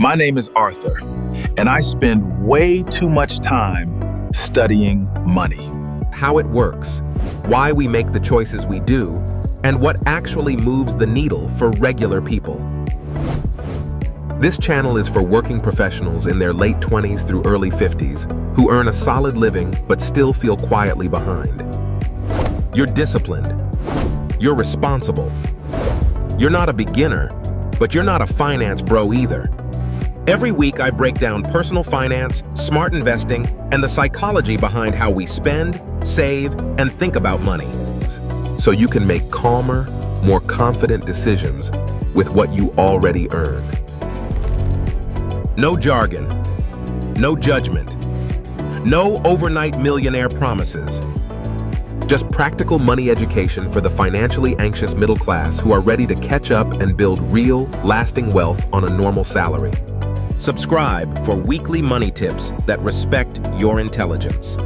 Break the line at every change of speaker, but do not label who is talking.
My name is Arthur, and I spend way too much time studying money.
How it works, why we make the choices we do, and what actually moves the needle for regular people. This channel is for working professionals in their late 20s through early 50s who earn a solid living but still feel quietly behind. You're disciplined. You're responsible. You're not a beginner, but you're not a finance bro either. Every week I break down personal finance, smart investing, and the psychology behind how we spend, save, and think about money, so you can make calmer, more confident decisions with what you already earn. No jargon, no judgment, no overnight millionaire promises. Just practical money education for the financially anxious middle class who are ready to catch up and build real, lasting wealth on a normal salary. Subscribe for weekly money tips that respect your intelligence.